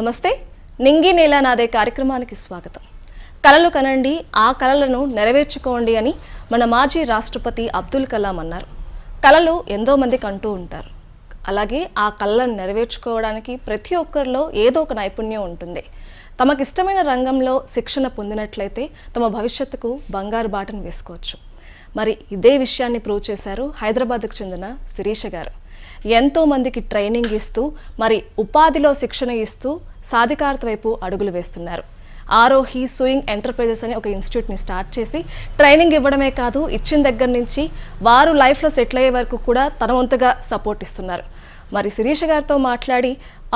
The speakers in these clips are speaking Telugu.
నమస్తే. నింగి నేల నాదే కార్యక్రమానికి స్వాగతం. కలలు కనండి, ఆ కలలను నెరవేర్చుకోండి అని మన మాజీ రాష్ట్రపతి అబ్దుల్ కలాం అన్నారు. కలలు ఎంతో మంది కంటూ ఉంటారు. అలాగే ఆ కలలను నెరవేర్చుకోవడానికి ప్రతి ఒక్కరిలో ఏదో ఒక నైపుణ్యం ఉంటుంది. తమకిష్టమైన రంగంలో శిక్షణ పొందినట్లయితే తమ భవిష్యత్తుకు బంగారు బాటను వేసుకోవచ్చు. మరి ఇదే విషయాన్ని ప్రూవ్ చేశారు హైదరాబాద్కు చెందిన శిరీష గారు. ఎంతో మందికి ట్రైనింగ్ ఇస్తూ మరి ఉపాధిలో శిక్షణ ఇస్తూ సాధికారత వైపు అడుగులు వేస్తున్నారు. ఆరోహి సూయింగ్ ఎంటర్ప్రైజెస్ అని ఒక ఇన్స్టిట్యూట్ని స్టార్ట్ చేసి ట్రైనింగ్ ఇవ్వడమే కాదు, ఇచ్చిన దగ్గర నుంచి వారు లైఫ్లో సెటిల్ అయ్యే వరకు కూడా తన వంతుగా సపోర్ట్ ఇస్తున్నారు. మరి శిరీష గారితో మాట్లాడి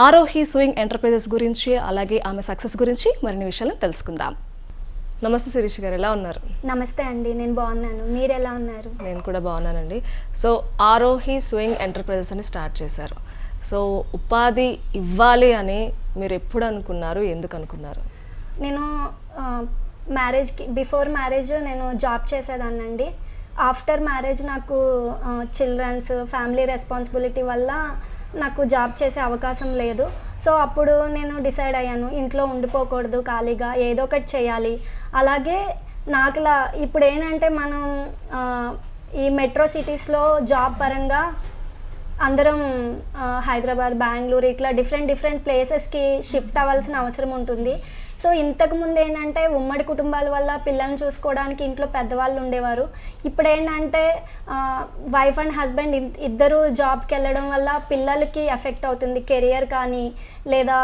ఆరోహి సూయింగ్ ఎంటర్ప్రైజెస్ గురించి అలాగే ఆమె సక్సెస్ గురించి మరిన్ని విషయాలను తెలుసుకుందాం. నమస్తే శిరీష గారు, ఎలా ఉన్నారు? నమస్తే అండి, నేను బాగున్నాను. మీరు ఎలా ఉన్నారు? నేను కూడా బాగున్నానండి. సో ఆరోహి సూయింగ్ ఎంటర్ప్రైజెస్ అని స్టార్ట్ చేశారు. సో ఉపాధి ఇవ్వాలి అని మీరు ఎప్పుడు అనుకున్నారు, ఎందుకు అనుకున్నారు? నేను మ్యారేజ్కి బిఫోర్ మ్యారేజ్ నేను జాబ్ చేసేదాన్నండి. ఆఫ్టర్ మ్యారేజ్ నాకు చిల్డ్రన్స్ ఫ్యామిలీ రెస్పాన్సిబిలిటీ వల్ల నాకు జాబ్ చేసే అవకాశం లేదు. సో అప్పుడు నేను డిసైడ్ అయ్యాను, ఇంట్లో ఉండిపోకూడదు, ఖాళీగా ఏదో ఒకటి చేయాలి. అలాగే నాకులా ఇప్పుడు ఏంటంటే మనం ఈ మెట్రో సిటీస్లో జాబ్ పరంగా అందరం హైదరాబాద్, బెంగళూరు ఇట్లా డిఫరెంట్ ప్లేసెస్కి షిఫ్ట్ అవ్వాల్సిన అవసరం ఉంటుంది. సో ఇంతకుముందు ఏంటంటే ఉమ్మడి కుటుంబాల వల్ల పిల్లల్ని చూసుకోవడానికి ఇంట్లో పెద్దవాళ్ళు ఉండేవారు. ఇప్పుడు ఏంటంటే వైఫ్ అండ్ హస్బెండ్ ఇద్దరు జాబ్కి వెళ్ళడం వల్ల పిల్లలకి ఎఫెక్ట్ అవుతుంది, కెరియర్ కానీ లేదా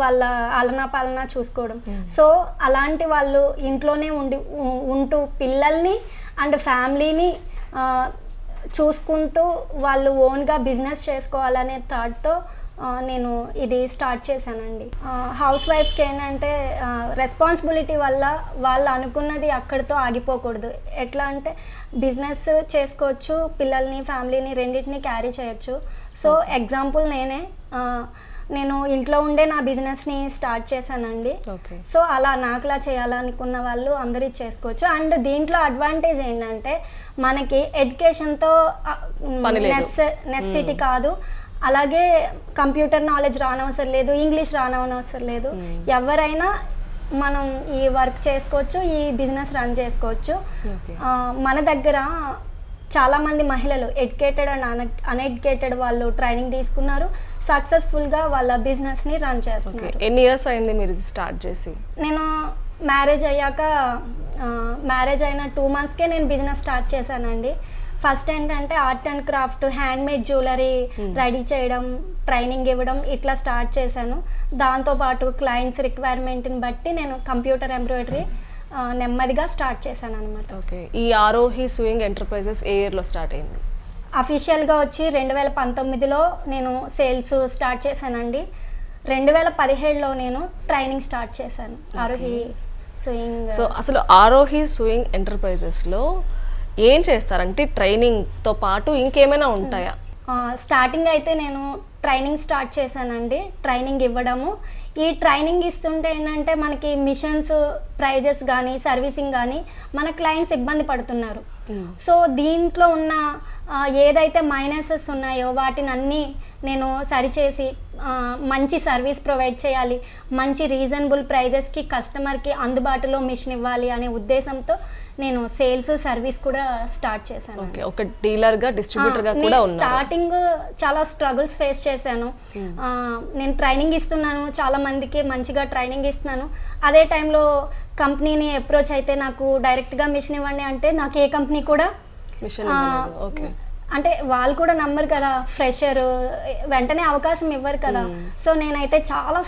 వాళ్ళ ఆలనా పాలన చూసుకోవడం. సో అలాంటి వాళ్ళు ఇంట్లోనే ఉంటూ పిల్లల్ని అండ్ ఫ్యామిలీని చూసుకుంటూ వాళ్ళు ఓన్గా బిజినెస్ చేసుకోవాలనే థాట్తో నేను ఇది స్టార్ట్ చేశానండి. హౌస్ వైఫ్స్కి ఏంటంటే రెస్పాన్సిబిలిటీ వల్ల వాళ్ళు అనుకున్నది అక్కడితో ఆగిపోకూడదు. ఎట్లా అంటే బిజినెస్ చేసుకోవచ్చు, పిల్లల్ని ఫ్యామిలీని రెండింటిని క్యారీ చేయొచ్చు. సో ఎగ్జాంపుల్ నేను ఇంట్లో ఉండే నా బిజినెస్ని స్టార్ట్ చేశానండి. సో అలా నాకులా చేయాలనుకున్న వాళ్ళు అందరూ చేసుకోవచ్చు. అండ్ దీంట్లో అడ్వాంటేజ్ ఏంటంటే మనకి ఎడ్యుకేషన్తో నెసెసిటీ కాదు, అలాగే కంప్యూటర్ నాలెడ్జ్ రానవసరం లేదు, ఇంగ్లీష్ రానవసరం లేదు. ఎవరైనా మనం ఈ వర్క్ చేసుకోవచ్చు, ఈ బిజినెస్ రన్ చేసుకోవచ్చు. మన దగ్గర చాలామంది మహిళలు ఎడ్యుకేటెడ్ అండ్ అన్ఎడ్యుకేటెడ్ వాళ్ళు ట్రైనింగ్ తీసుకున్నారు, సక్సెస్ఫుల్గా వాళ్ళ బిజినెస్ని రన్ చేస్తున్నారు. ఎన్ని ఇయర్స్ అయింది మీరు స్టార్ట్ చేసి? నేను మ్యారేజ్ అయిన 2 monthsకే నేను బిజినెస్ స్టార్ట్ చేశానండి. ఫస్ట్ ఏంటంటే art and craft, handmade jewellery ready చేయడం, ట్రైనింగ్ ఇవ్వడం ఇట్లా స్టార్ట్ చేశాను. దాంతోపాటు క్లయింట్స్ రిక్వైర్మెంట్ని బట్టి నేను కంప్యూటర్ ఎంబ్రాయిడరీ నెమ్మదిగా స్టార్ట్ చేశాను అనమాట. ఓకే. ఈ ఆరోహి సూయింగ్ ఎంటర్ప్రైజెస్ ఏ ఇయర్లో స్టార్ట్ అయింది? అఫీషియల్గా వచ్చి 2019లో నేను సేల్స్ స్టార్ట్ చేశానండి. 2017లో నేను ట్రైనింగ్ స్టార్ట్ చేశాను ఆరోహి సూయింగ్. సో అసలు ఆరోహి సూయింగ్ ఎంటర్ప్రైజెస్లో ఏం చేస్తారంటే ట్రైనింగ్తో పాటు ఇంకేమైనా ఉంటాయా? స్టార్టింగ్ అయితే నేను ట్రైనింగ్ స్టార్ట్ చేశానండి, ట్రైనింగ్ ఇవ్వడము. ఈ ట్రైనింగ్ ఇస్తుంటే ఏంటంటే మనకి మిషన్స్ ప్రైజెస్ కానీ సర్వీసింగ్ కానీ మన క్లయింట్స్ ఇబ్బంది పడుతున్నారు. సో దీంట్లో ఉన్న ఏదైతే మైనసెస్ ఉన్నాయో వాటిని అన్నీ నేను సరిచేసి మంచి సర్వీస్ ప్రొవైడ్ చేయాలి, మంచి రీజనబుల్ ప్రైజెస్కి కస్టమర్కి అందుబాటులో మిషన్ ఇవ్వాలి అనే ఉద్దేశంతో నేను సేల్స్ సర్వీస్ కూడా స్టార్ట్ చేశాను. ఒక డీలర్గా డిస్ట్రిబ్యూటర్గా కూడా ఉన్నారు. స్టార్టింగ్ చాలా స్ట్రగుల్స్ ఫేస్ చేశాను. నేను ట్రైనింగ్ ఇస్తున్నాను, చాలా మందికి మంచిగా ట్రైనింగ్ ఇస్తున్నాను. అదే టైంలో కంపెనీని అప్రోచ్ అయితే నాకు డైరెక్ట్గా మిషన్ ఇవ్వండి అంటే నాకు ఏ కంపెనీ కూడా మిషన్ అంటే వాళ్ళు కూడా నమ్మరు కదా, ఫ్రెషర్ వెంటనే అవకాశం ఇవ్వరు కదా. సో నేనైతే చాలా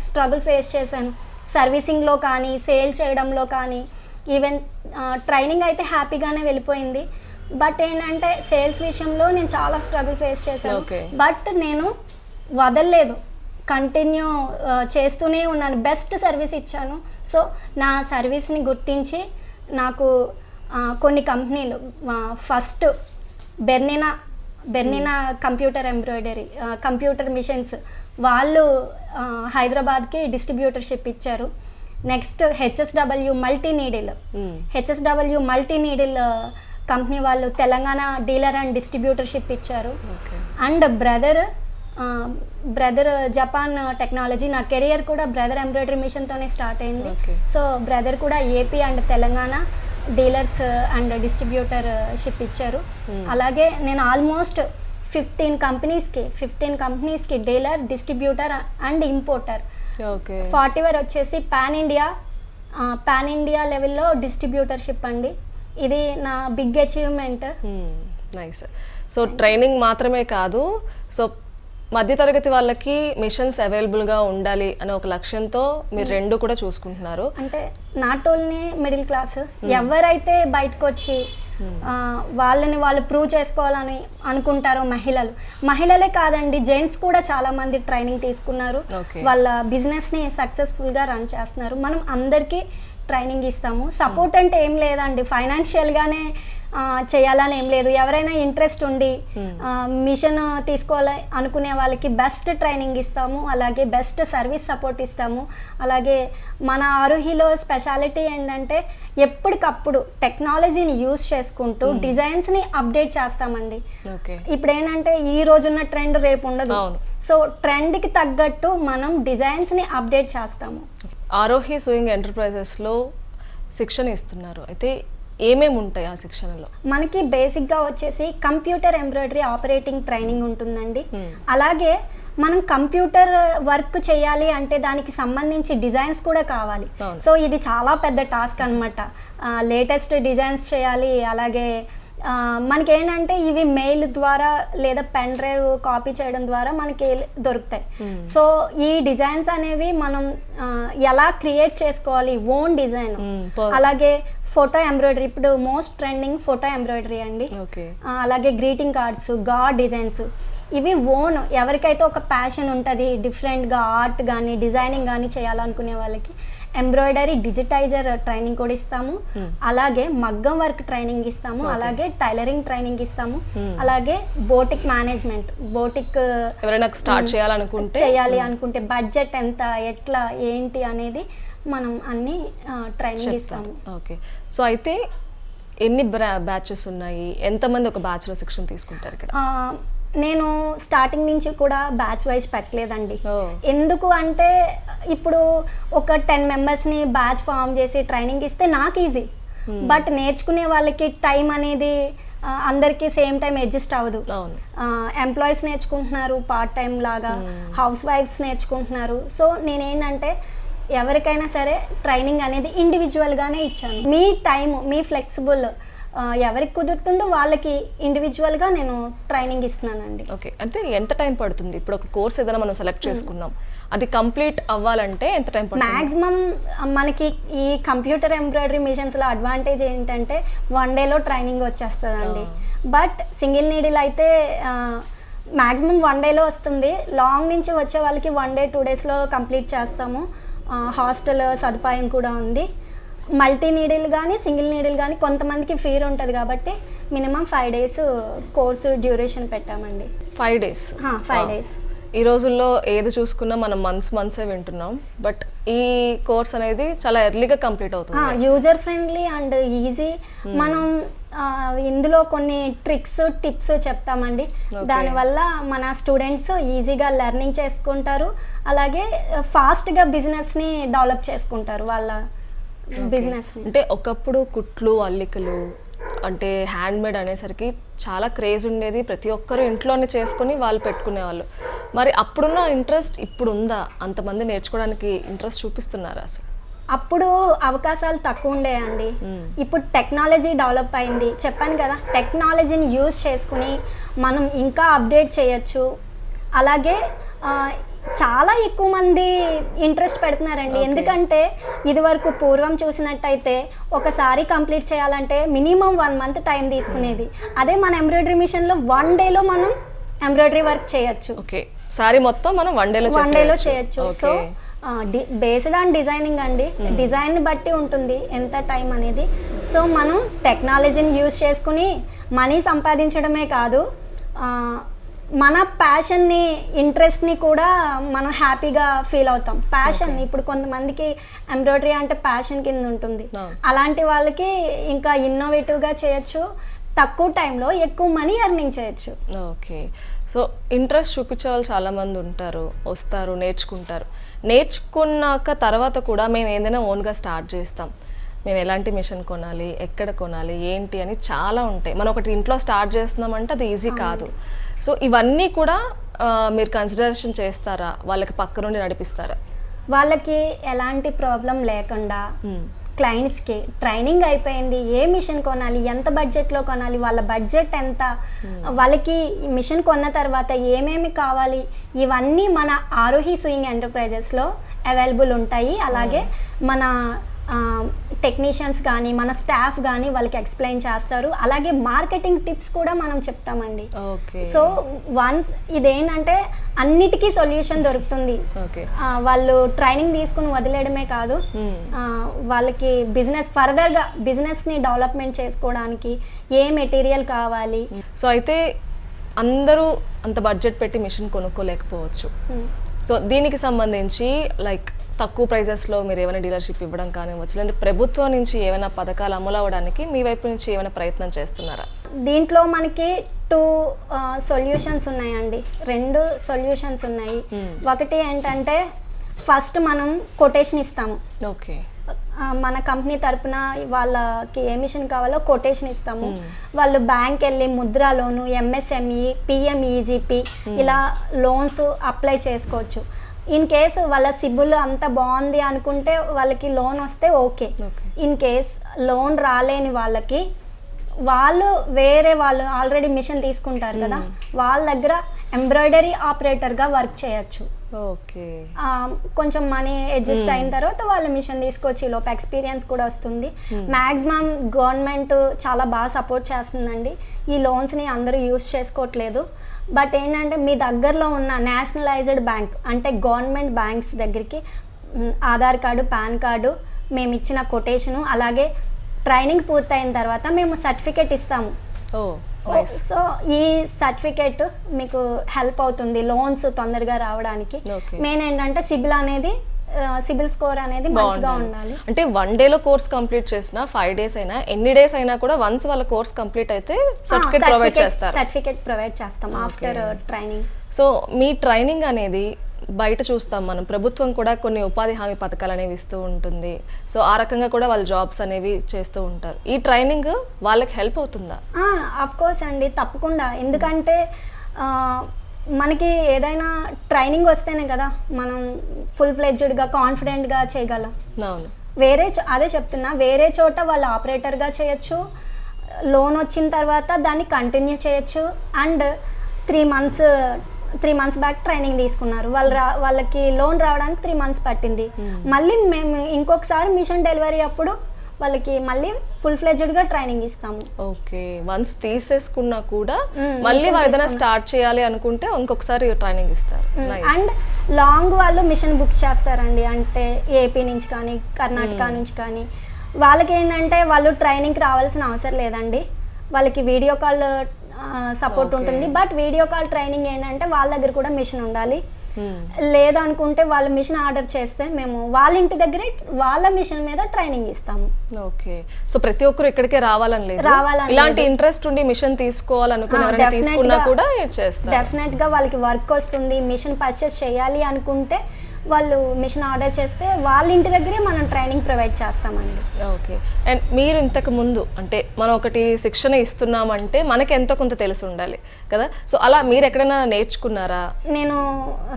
స్ట్రగుల్ ఫేస్ చేశాను, సర్వీసింగ్లో కానీ సేల్ చేయడంలో కానీ. ఈవెన్ ట్రైనింగ్ అయితే హ్యాపీగానే వెళ్ళిపోయింది, బట్ ఏంటంటే సేల్స్ విషయంలో నేను చాలా స్ట్రగుల్ ఫేస్ చేశాను. బట్ నేను వదలలేదు, కంటిన్యూ చేస్తూనే ఉన్నాను, బెస్ట్ సర్వీస్ ఇచ్చాను. సో నా సర్వీస్ని గుర్తించి నాకు కొన్ని కంపెనీలు first Bernina computer embroidery, computer machines వాళ్ళు హైదరాబాద్కి డిస్ట్రిబ్యూటర్షిప్ ఇచ్చారు. Next HSW multi needle company వాళ్ళు తెలంగాణ డీలర్ అండ్ డిస్ట్రిబ్యూటర్షిప్ ఇచ్చారు. And brother brother Japan technology, నా కెరియర్ కూడా బ్రదర్ ఎంబ్రాయిడరీ మిషన్తోనే స్టార్ట్ అయింది. Okay. సో బ్రదర్ కూడా AP and Telangana dealers and distributorship ఇచ్చారు. అలాగే నేను ఆల్మోస్ట్ 15 కంపెనీస్కి dealer, distributor and importer. Okay. 40 వచ్చేసి పాన్ ఇండియా లెవెల్లో డిస్ట్రిబ్యూటర్షిప్ అండి. ఇది నా big achievement. Nice. So training మాత్రమే కాదు, సో మధ్యతరగతి వాళ్ళకి మిషన్స్ అవైలబుల్గా ఉండాలి అనే ఒక లక్ష్యంతో మీరు రెండు కూడా చూసుకుంటున్నారు. అంటే నాట్ ఓన్లీ మిడిల్ క్లాస్, ఎవరైతే బయటకు వచ్చి వాళ్ళని వాళ్ళు ప్రూవ్ చేసుకోవాలని అనుకుంటారో మహిళలే కాదండి, జెంట్స్ కూడా చాలా మంది ట్రైనింగ్ తీసుకున్నారు. వాళ్ళ బిజినెస్ని సక్సెస్ఫుల్గా రన్ చేస్తున్నారు. మనం అందరికీ ట్రైనింగ్ ఇస్తాము. సపోర్ట్ అంటే ఏం లేదండి, ఫైనాన్షియల్గానే చేయాలని ఏం లేదు. ఎవరైనా ఇంట్రెస్ట్ ఉండి మిషన్ తీసుకోవాలి అనుకునే వాళ్ళకి బెస్ట్ ట్రైనింగ్ ఇస్తాము, అలాగే బెస్ట్ సర్వీస్ సపోర్ట్ ఇస్తాము. అలాగే మన ఆరోహిలో స్పెషాలిటీ ఏంటంటే ఎప్పటికప్పుడు టెక్నాలజీని యూజ్ చేసుకుంటూ డిజైన్స్ని అప్డేట్ చేస్తామండి. ఇప్పుడు ఏంటంటే ఈ రోజున్న ట్రెండ్ రేపు ఉండదు. సో ట్రెండ్కి తగ్గట్టు మనం డిజైన్స్ని అప్డేట్ చేస్తాము. ఆరోహి సూయింగ్ ఎంటర్ప్రైజెస్లో శిక్షణ ఇస్తున్నారు, అయితే ఏమేమి ఉంటాయి ఆ శిక్షణలో? మనకి బేసిక్గా వచ్చేసి కంప్యూటర్ ఎంబ్రాయిడరీ ఆపరేటింగ్ ట్రైనింగ్ ఉంటుందండి. అలాగే మనం కంప్యూటర్ వర్క్ చేయాలి అంటే దానికి సంబంధించి డిజైన్స్ కూడా కావాలి. సో ఇది చాలా పెద్ద టాస్క్ అనమాట. లేటెస్ట్ డిజైన్స్ చేయాలి. అలాగే మనకి ఏంటంటే ఇవి మెయిల్ ద్వారా లేదా పెన్ డ్రైవ్ కాపీ చేయడం ద్వారా మనకి దొరుకుతాయి. సో ఈ డిజైన్స్ అనేవి మనం ఎలా క్రియేట్ చేసుకోవాలి, ఓన్ డిజైన్. అలాగే ఫోటో ఎంబ్రాయిడరీ, ఇప్పుడు మోస్ట్ ట్రెండింగ్ ఫోటో ఎంబ్రాయిడరీ అండి. అలాగే గ్రీటింగ్ కార్డ్స్, గాడ్ డిజైన్స్, ఇవి ఓన్. ఎవరికైతే ఒక ప్యాషన్ ఉంటుంది డిఫరెంట్గా ఆర్ట్ కానీ డిజైనింగ్ కానీ చేయాలనుకునే వాళ్ళకి ఎంబ్రాయిడరీ డిజిటైజర్ ట్రైనింగ్ కూడా ఇస్తాము. అలాగే మగ్గం వర్క్ ట్రైనింగ్ ఇస్తాము. అలాగే టైలరింగ్ ట్రైనింగ్ ఇస్తాము. అలాగే బోటిక్ మేనేజ్మెంట్, బోటిక్ ఎవరైనా స్టార్ట్ చేయాలి అనుకుంటే బడ్జెట్ ఎంత, ఎట్లా ఏంటి అనేది మనం అన్ని ట్రైనింగ్ ఇస్తాము. ఓకే. సో అయితే ఎన్ని బ్యాచెస్ ఉన్నాయి, ఎంతమంది ఒక బ్యాచ్లో శిక్షణ తీసుకుంటారు ఇక్కడ? నేను స్టార్టింగ్ నుంచి కూడా బ్యాచ్ వైజ్ పెట్టలేదండి. ఎందుకు అంటే ఇప్పుడు ఒక 10 మెంబర్స్ని బ్యాచ్ ఫామ్ చేసి ట్రైనింగ్ ఇస్తే నాకు ఈజీ, బట్ నేర్చుకునే వాళ్ళకి టైం అనేది అందరికీ సేమ్ టైం అడ్జస్ట్ అవ్వదు. ఎంప్లాయీస్ నేర్చుకుంటున్నారు పార్ట్ టైం లాగా, హౌస్ వైఫ్స్ నేర్చుకుంటున్నారు. సో నేనేంటంటే ఎవరికైనా సరే ట్రైనింగ్ అనేది ఇండివిజువల్గానే ఇచ్చాను. మీ టైం, మీ ఫ్లెక్సిబుల్ ఎవరికి కుదురుతుందో వాళ్ళకి ఇండివిజువల్గా నేను ట్రైనింగ్ ఇస్తున్నానండి. ఓకే. అంటే ఎంత టైం పడుతుంది? ఇప్పుడు ఒక కోర్స్ ఏదైనా మనం సెలెక్ట్ చేసుకున్నాం, అది కంప్లీట్ అవ్వాలంటే ఎంత టైం పడుతుంది? మ్యాక్సిమం మనకి ఈ కంప్యూటర్ ఎంబ్రాయిడరీ మిషన్స్లో అడ్వాంటేజ్ ఏంటంటే 1 డేలో ట్రైనింగ్ వచ్చేస్తుందండి. బట్ సింగిల్ నీడిల్ అయితే మ్యాక్సిమం 1 డేలో వస్తుంది. లాంగ్ నుంచి వచ్చే వాళ్ళకి 1 డే 2 డేస్లో కంప్లీట్ చేస్తాము. హాస్టల్ సదుపాయం కూడా ఉంది. మల్టీ నీడిల్ కానీ సింగిల్ నీడిల్ కానీ కొంతమందికి ఫీర్ ఉంటుంది కాబట్టి మినిమం 5 డేస్ కోర్సు డ్యూరేషన్ పెట్టామండి. 5 డేస్? 5 డేస్. ఈ రోజుల్లో ఏది చూసుకున్నా మనం మంత్సే వింటున్నాం, బట్ ఈ కోర్స్ అనేది చాలా ఎర్లీగా కంప్లీట్ అవుతుంది. User friendly and easy. మనం ఇందులో కొన్ని ట్రిక్స్, టిప్స్ చెప్తామండి. దానివల్ల మన స్టూడెంట్స్ ఈజీగా లెర్నింగ్ చేసుకుంటారు. అలాగే ఫాస్ట్గా బిజినెస్ని డెవలప్ చేసుకుంటారు వాళ్ళ బిజినెస్. అంటే ఒకప్పుడు కుట్లు, అల్లికలు అంటే హ్యాండ్ మేడ్ అనేసరికి చాలా క్రేజ్ ఉండేది. ప్రతి ఒక్కరు ఇంట్లోనే చేసుకుని వాళ్ళు పెట్టుకునేవాళ్ళు. మరి అప్పుడున్న ఇంట్రెస్ట్ ఇప్పుడు ఉందా? అంతమంది నేర్చుకోవడానికి ఇంట్రెస్ట్ చూపిస్తున్నారా అసలు? అప్పుడు అవకాశాలు తక్కువ ఉండేయండి. ఇప్పుడు టెక్నాలజీ డెవలప్ అయింది. చెప్పాను కదా, టెక్నాలజీని యూజ్ చేసుకుని మనం ఇంకా అప్డేట్ చేయొచ్చు. అలాగే చాలా ఎక్కువ మంది ఇంట్రెస్ట్ పెడుతున్నారండి. ఎందుకంటే ఇదివరకు పూర్వం చూసినట్టయితే ఒకసారి కంప్లీట్ చేయాలంటే మినిమం 1 మంత్ టైం తీసుకునేది. అదే మన ఎంబ్రాయిడరీ మిషన్లో 1 డేలో మనం ఎంబ్రాయిడరీ వర్క్ చేయొచ్చు. ఓకే. సారీ మొత్తం మనం 1 డేలో చేయొచ్చు. సో బేస్డ్ ఆన్ డిజైనింగ్ అండి, డిజైన్ బట్టి ఉంటుంది ఎంత టైం అనేది. సో మనం టెక్నాలజీని యూజ్ చేసుకుని మనీ సంపాదించడమే కాదు, మన ప్యాషన్ని, ఇంట్రెస్ట్ని కూడా మనం హ్యాపీగా ఫీల్ అవుతాం. ప్యాషన్, ఇప్పుడు కొంతమందికి ఎంబ్రాయిడరీ అంటే ప్యాషన్ కింద ఉంటుంది. అలాంటి వాళ్ళకి ఇంకా ఇన్నోవేటివ్గా చేయొచ్చు. తక్కువ టైంలో ఎక్కువ మనీ ఎర్నింగ్ చేయొచ్చు. ఓకే. సో ఇంట్రెస్ట్ చూపించే వాళ్ళు చాలామంది ఉంటారు, వస్తారు, నేర్చుకుంటారు. నేర్చుకున్నాక తర్వాత కూడా మేము ఏదైనా ఓన్గా స్టార్ట్ చేస్తాం, మేము ఎలాంటి మిషన్ కొనాలి, ఎక్కడ కొనాలి, ఏంటి అని చాలా ఉంటాయి. మనం ఒకటి ఇంట్లో స్టార్ట్ చేస్తున్నామంటే అది ఈజీ కాదు. సో ఇవన్నీ కూడా మీరు కన్సిడరేషన్ చేస్తారా, వాళ్ళకి పక్క నుండి నడిపిస్తారా? వాళ్ళకి ఎలాంటి ప్రాబ్లం లేకుండా క్లయింట్స్కి ట్రైనింగ్ అయిపోయింది, ఏ మిషన్ కొనాలి, ఎంత బడ్జెట్లో కొనాలి, వాళ్ళ బడ్జెట్ ఎంత, వాళ్ళకి మిషన్ కొన్న తర్వాత ఏమేమి కావాలి, ఇవన్నీ మన ఆరోహి స్వింగ్ ఎంటర్ప్రైజెస్లో అవైలబుల్ ఉంటాయి. అలాగే మన టెక్నీషియన్స్ కానీ మన స్టాఫ్ కానీ వాళ్ళకి ఎక్స్ప్లెయిన్ చేస్తారు. అలాగే మార్కెటింగ్ టిప్స్ కూడా మనం చెప్తామండి. సో వన్స్ ఇదేంటంటే అన్నిటికీ సొల్యూషన్ దొరుకుతుంది. వాళ్ళు ట్రైనింగ్ తీసుకుని వదిలేయడమే కాదు, వాళ్ళకి బిజినెస్ ఫర్దర్గా బిజినెస్ని డెవలప్మెంట్ చేసుకోవడానికి ఏ మెటీరియల్ కావాలి. సో అయితే అందరూ అంత బడ్జెట్ పెట్టి మిషన్ కొనుక్కోలేకపోవచ్చు. సో దీనికి సంబంధించి లైక్ తక్కువ ప్రైజెస్లో మీరు ఏమైనా డీలర్షిప్ ఇవ్వడం కానివ్వచ్చు, లేదంటే ప్రభుత్వం నుంచి ఏమైనా పథకాలు అమలు అవ్వడానికి మీ వైపు నుంచి ఏమైనా ప్రయత్నం చేస్తున్నారా? దీంట్లో మనకి 2 సొల్యూషన్స్ ఉన్నాయండి, 2 సొల్యూషన్స్ ఉన్నాయి. ఒకటి ఏంటంటే ఫస్ట్ మనం కొటేషన్ ఇస్తాము. ఓకే. మన కంపెనీ తరపున వాళ్ళకి ఏ మిషన్ కావాలో కొటేషన్ ఇస్తాము. వాళ్ళు బ్యాంక్ వెళ్ళి ముద్రా లోను, ఎంఎస్ఎంఈ, పిఎంఈజీపీ ఇలా లోన్స్ అప్లై చేసుకోవచ్చు. ఇన్ కేస్ వాళ్ళ సిబుల్ అంత బాగుంది అనుకుంటే వాళ్ళకి లోన్ వస్తే ఓకే. ఇన్ కేస్ లోన్ రాలేని వాళ్ళకి వేరే వాళ్ళు ఆల్రెడీ మిషన్ తీసుకుంటారు కదా, వాళ్ళ దగ్గర ఎంబ్రాయిడరీ ఆపరేటర్గా వర్క్ చేయొచ్చు. ఓకే. కొంచెం మనీ అడ్జస్ట్ అయిన తర్వాత వాళ్ళ మిషన్ తీసుకొచ్చి లోపు ఎక్స్పీరియన్స్ కూడా వస్తుంది. మ్యాక్సిమం గవర్నమెంట్ చాలా బాగా సపోర్ట్ చేస్తుందండి. ఈ లోన్స్ని అందరూ యూజ్ చేసుకోవట్లేదు. బట్ ఏంటంటే మీ దగ్గరలో ఉన్న నేషనలైజ్డ్ బ్యాంక్ అంటే గవర్నమెంట్ బ్యాంక్స్ దగ్గరికి ఆధార్ కార్డు, పాన్ కార్డు, మేము ఇచ్చిన కొటేషను, అలాగే ట్రైనింగ్ పూర్తయిన తర్వాత మేము సర్టిఫికేట్ ఇస్తాము. సో ఈ సర్టిఫికేట్ మీకు హెల్ప్ అవుతుంది లోన్స్ తొందరగా రావడానికి. మెయిన్ ఏంటంటే సిబిల్ స్కోర్ అనేది మంచిగా ఉండాలి. అంటే 1 డేలో కోర్స్ కంప్లీట్ చేసినా 5 డేస్ అయినా ఎన్ని డేస్ అయినా కూడా వన్స్ వాళ్ళ కోర్స్ కంప్లీట్ అయితే సర్టిఫికేట్ ప్రొవైడ్ చేస్తాం ఆఫ్టర్ ట్రైనింగ్. సో మీ ట్రైనింగ్ అనేది బయట చూస్తాం మనం, ప్రభుత్వం కూడా కొన్ని ఉపాధి హామీ పథకాలు అనేవి ఇస్తూ ఉంటుంది. సో ఆ రకంగా కూడా వాళ్ళు జాబ్స్ అనేవి చేస్తూ ఉంటారు. ఈ ట్రైనింగ్ వాళ్ళకి హెల్ప్ అవుతుందా? ఆఫ్ కోర్స్ అండి, తప్పకుండా. ఎందుకంటే మనకి ఏదైనా ట్రైనింగ్ వస్తేనే కదా మనం ఫుల్ ఫ్లెడ్జ్డ్గా కాన్ఫిడెంట్గా చేయగలం. అవును. అదే చెప్తున్నా, వేరే చోట వాళ్ళు ఆపరేటర్గా చేయొచ్చు, లోన్ వచ్చిన తర్వాత దాన్ని కంటిన్యూ చేయొచ్చు. అండ్ 3 మంత్స్ బ్యాక్ ట్రైనింగ్ తీసుకున్నారు, వాళ్ళకి లోన్ రావడానికి 3 మంత్స్ పట్టింది. మళ్ళీ మేము ఇంకొకసారి మిషన్ డెలివరీ అప్పుడు వాళ్ళకి మళ్ళీ ఫుల్ ఫ్లెడ్జ్డ్గా ట్రైనింగ్ ఇస్తాము. ఓకే. వన్స్ తీసేసుకున్నా కూడా మళ్ళీ వాళ్ళు ఏదైనా స్టార్ట్ చేయాలి అనుకుంటే ఇంకొకసారి ట్రైనింగ్ ఇస్తారు. అండ్ లాంగ్ వాళ్ళు మిషన్ బుక్ చేస్తారండి, అంటే ఏపీ నుంచి కానీ కర్ణాటక నుంచి కానీ. వాళ్ళకి ఏంటంటే వాళ్ళు ట్రైనింగ్కి రావాల్సిన అవసరం లేదండి, వాళ్ళకి వీడియో కాల్ సపోర్ట్ ఉంటుంది. బట్ వీడియో కాల్ ట్రైనింగ్ ఏంటంటే వాళ్ళ దగ్గర కూడా మిషన్ ఉండాలి. లేదనుకుంటే వాళ్ళు మిషన్ ఆర్డర్ చేస్తే మేము వాళ్ళ ఇంటి దగ్గరే వాళ్ళ మిషన్ మీద ట్రైనింగ్ ఇస్తాము. ఓకే. సో ప్రతి ఒక్కరు ఇక్కడికే రావాలని లేదు, ఇలాంటి ఇంట్రెస్ట్ ఉండి మిషన్ తీసుకోవాలనుకున్న తీసుకున్నా కూడా చేస్తారు. డెఫినెట్ గా వాళ్ళకి వర్క్ వస్తుంది, మిషన్ పర్చేస్ చేయాలి అనుకుంటే వాళ్ళు మిషన్ ఆర్డర్ చేస్తే వాళ్ళ ఇంటి దగ్గరే మనం ట్రైనింగ్ ప్రొవైడ్ చేస్తామండి. ఓకే. అండ్ మీరు ఇంతకు ముందు అంటే మనం ఒకటి శిక్షణ ఇస్తున్నామంటే మనకి ఎంతో కొంత తెలిసి ఉండాలి కదా, సో అలా మీరు ఎక్కడైనా నేర్చుకున్నారా? నేను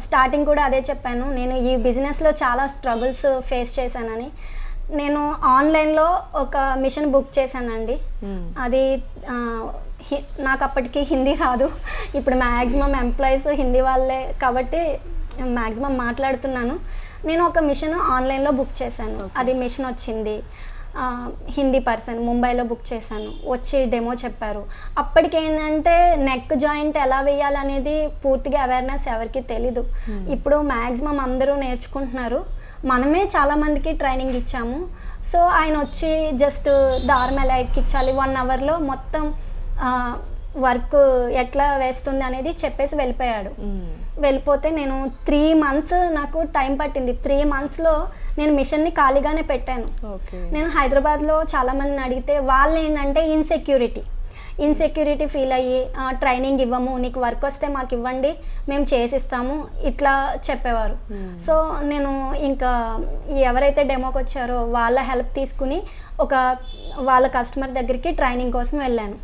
స్టార్టింగ్ కూడా అదే చెప్పాను, నేను ఈ బిజినెస్లో చాలా స్ట్రగుల్స్ ఫేస్ చేశానని. నేను ఆన్లైన్లో ఒక మిషన్ బుక్ చేశానండి. అది నాకు అప్పటికి హిందీ రాదు, ఇప్పుడు మ్యాక్సిమం ఎంప్లాయీస్ హిందీ వాళ్ళే కాబట్టి మ్యాక్సిమం మాట్లాడుతున్నాను. నేను ఒక మిషన్ ఆన్లైన్లో బుక్ చేశాను, అది మిషన్ వచ్చింది. హిందీ పర్సన్ ముంబైలో బుక్ చేశాను, వచ్చి డెమో చెప్పారు. అప్పటికేంటంటే నెక్ జాయింట్ ఎలా వేయాలనేది పూర్తిగా అవేర్నెస్ ఎవరికి తెలీదు. ఇప్పుడు మ్యాక్సిమం అందరూ నేర్చుకుంటున్నారు, మనమే చాలామందికి ట్రైనింగ్ ఇచ్చాము. సో ఆయన వచ్చి జస్ట్ దారం ఎలా ఎక్కించాలి 1 అవర్లో మొత్తం వర్క్ ఎట్లా వేస్తుంది అనేది చెప్పేసి వెళ్ళిపోయాడు. వెళ్ళిపోతే నేను 3 మంత్స్ నాకు టైం పట్టింది. 3 మంత్స్లో నేను మిషన్ని ఖాళీగానే పెట్టాను. నేను హైదరాబాద్లో చాలామందిని అడిగితే వాళ్ళు ఏంటంటే ఇన్సెక్యూరిటీ ఫీల్ అయ్యి ట్రైనింగ్ ఇవ్వము, నీకు వర్క్ వస్తే మాకు ఇవ్వండి, మేము చేసిస్తాము ఇట్లా చెప్పేవారు. సో నేను ఇంకా ఎవరైతే డెమోకి వచ్చారో వాళ్ళ హెల్ప్ తీసుకుని వాళ్ళ కస్టమర్ దగ్గరికి ట్రైనింగ్ కోసం వెళ్ళాను.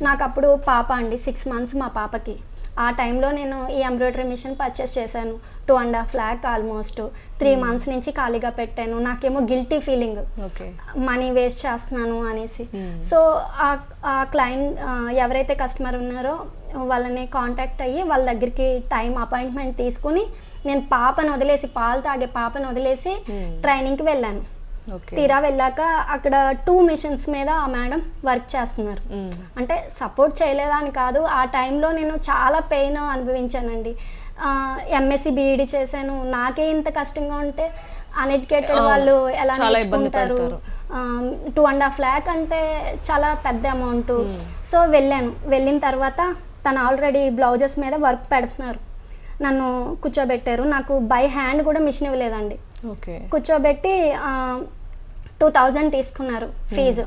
నాకు అప్పుడు పాప అండి, 6 months మా పాపకి. ఆ టైంలో నేను ఈ ఎంబ్రాయిడరీ మిషన్ పర్చేస్ చేశాను. 2.5 lakh ఆల్మోస్ట్. 3 months నుంచి ఖాళీగా పెట్టాను. నాకేమో గిల్టీ ఫీలింగ్, మనీ వేస్ట్ చేస్తున్నాను అనేసి. సో ఆ క్లయింట్ ఎవరైతే కస్టమర్ ఉన్నారో వాళ్ళని కాంటాక్ట్ అయ్యి వాళ్ళ దగ్గరికి అపాయింట్మెంట్ తీసుకుని నేను పాలు తాగే పాపను వదిలేసి ట్రైనింగ్కి వెళ్ళాను. తీరా వెళ్ళాక అక్కడ 2 missions మీద ఆ మేడం వర్క్ చేస్తున్నారు. అంటే సపోర్ట్ చేయలేదని కాదు, ఆ టైంలో నేను చాలా పెయిన్ అనుభవించానండి. MSc BEd చేశాను, నాకే ఇంత కష్టంగా ఉంటే అన్ఎడ్యుకేటెడ్ వాళ్ళు ఎలా నేర్చుకుంటారు? 2.5 lakh అంటే చాలా పెద్ద అమౌంట్. సో వెళ్ళిన తర్వాత తను ఆల్రెడీ బ్లౌజెస్ మీద వర్క్ పెడుతున్నారు. నన్ను కూర్చోబెట్టారు. నాకు బై హ్యాండ్ కూడా మిషన్ ఇవ్వలేదండి. కూర్చోబెట్టి 2000 తీసుకున్నారు ఫీజు.